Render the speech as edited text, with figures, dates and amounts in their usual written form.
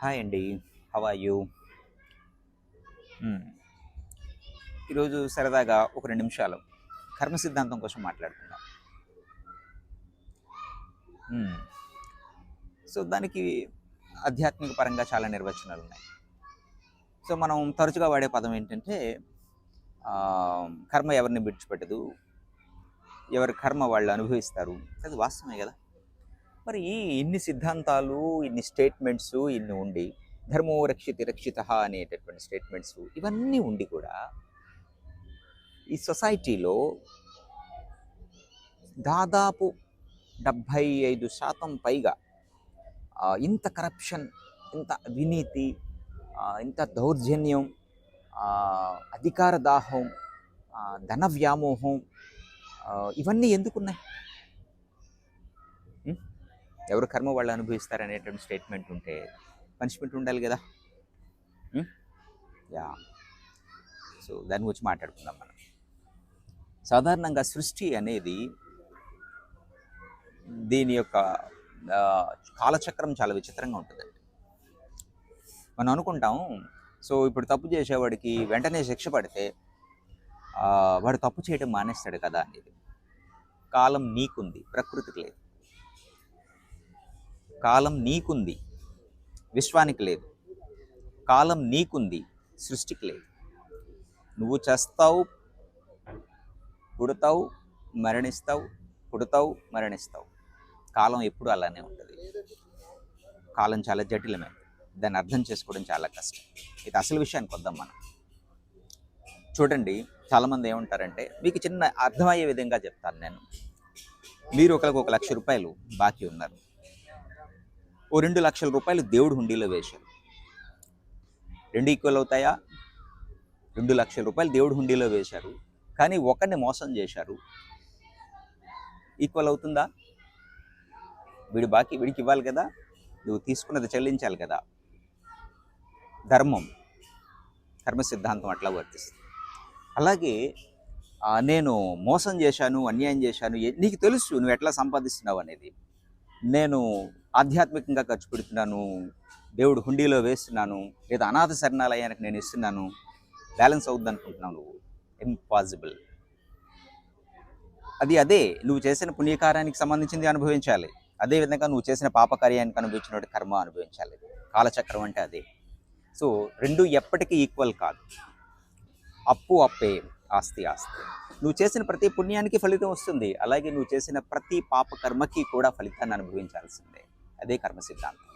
Hi అండి. How are you? ఈరోజు సరదాగా ఒక 2 నిమిషాలు కర్మ సిద్ధాంతం కోసం మాట్లాడుకుందాం. హ్మ్. సో, దానికి ఆధ్యాత్మిక పరంగా చాలా నిర్వచనాలున్నాయి. సో, మనం తరచుగా వాడే పదం ఏంటంటే కర్మ ఎవరిని విడిచిపెట్టదు. ఎవరి కర్మ వాళ్ళు అనుభవిస్తారు. అది వాస్తవమే గదా! మరి ఇన్ని సిద్ధాంతాలు, ఇన్ని స్టేట్మెంట్సు ఇన్ని ఉండి, ధర్మో రక్షితి రక్షితః అనేటటువంటి స్టేట్మెంట్సు ఇవన్నీ ఉండి కూడా ఈ సొసైటీలో దాదాపు 75% పైగా ఇంత కరప్షన్, ఇంత అవినీతి, ఇంత దౌర్జన్యం, అధికార దాహం, ధన వ్యామోహం, ఇవన్నీ ఎందుకున్నాయి? ఎవరు కర్మ వాళ్ళు అనుభవిస్తారనేటువంటి స్టేట్మెంట్ ఉంటే పనిష్మెంట్ ఉండాలి కదా. యా సో దాని గురించి మాట్లాడుకుందాం మనం. సాధారణంగా సృష్టి అనేది దీని యొక్క కాలచక్రం చాలా విచిత్రంగా ఉంటుందండి. మనం అనుకుంటాం, సో ఇప్పుడు తప్పు చేసేవాడికి వెంటనే శిక్ష పడితే వాడు తప్పు చేయడం మానేస్తాడు కదా అనేది. కాలం నీకుంది, ప్రకృతికి లేదు. కాలం నీకుంది, విశ్వానికి లేదు. కాలం నీకుంది, సృష్టికి లేదు. నువ్వు చేస్తావు, పుడతావు, మరణిస్తావు, పుడతావు, మరణిస్తావు. కాలం ఎప్పుడు అలానే ఉంటుంది. కాలం చాలా జటిలమైనది, దాన్ని అర్థం చేసుకోవడం చాలా కష్టం. ఇది అసలు విషయానికి వద్దాం మనం. చూడండి, చాలామంది ఏమంటారంటే, మీకు చిన్న అర్థమయ్యే విధంగా చెప్తాను నేను. మీరు ఒకరికి 1 లక్ష రూపాయలు బాకీ ఉన్నారు. ఓ 2 లక్షల రూపాయలు దేవుడు హుండీలో వేశారు. 2 ఈక్వల్ అవుతాయా? 2 లక్షల రూపాయలు దేవుడు హుండీలో వేశారు, కానీ ఒకరిని మోసం చేశారు. ఈక్వల్ అవుతుందా? వీడి బాకీ వీడికి ఇవ్వాలి కదా, నువ్వు తీసుకున్నది చెల్లించాలి కదా. ధర్మం, కర్మ సిద్ధాంతం అట్లా వర్తిస్తుంది. అలాగే నేను మోసం చేశాను, అన్యాయం చేశాను, నీకు తెలుసు నువ్వు ఎట్లా సంపాదిస్తున్నావు అనేది. నేను ఆధ్యాత్మికంగా ఖర్చు పెడుతున్నాను, దేవుడు హుండీలో వేస్తున్నాను, లేదా అనాథ శరణాలయానికి నేను ఇస్తున్నాను, బ్యాలెన్స్ అవుద్ది అనుకుంటున్నావు నువ్వు. ఇంపాసిబుల్. అదే నువ్వు చేసిన పుణ్యకార్యానికి సంబంధించింది అనుభవించాలి. అదేవిధంగా నువ్వు చేసిన పాపకార్యానికి అనుభవించినటువంటి కర్మ అనుభవించాలి. కాలచక్రం అంటే అదే. సో 2 ఎప్పటికీ ఈక్వల్ కాదు. అప్పు అప్పే, ఆస్తి ఆస్తి. నువ్వు చేసిన ప్రతి పుణ్యానికి ఫలితం వస్తుంది, అలాగే నువ్వు చేసిన ప్రతి పాప కర్మకి కూడా ఫలితాన్ని అనుభవించాల్సిందే. అదే కర్మ సిద్ధాంతం.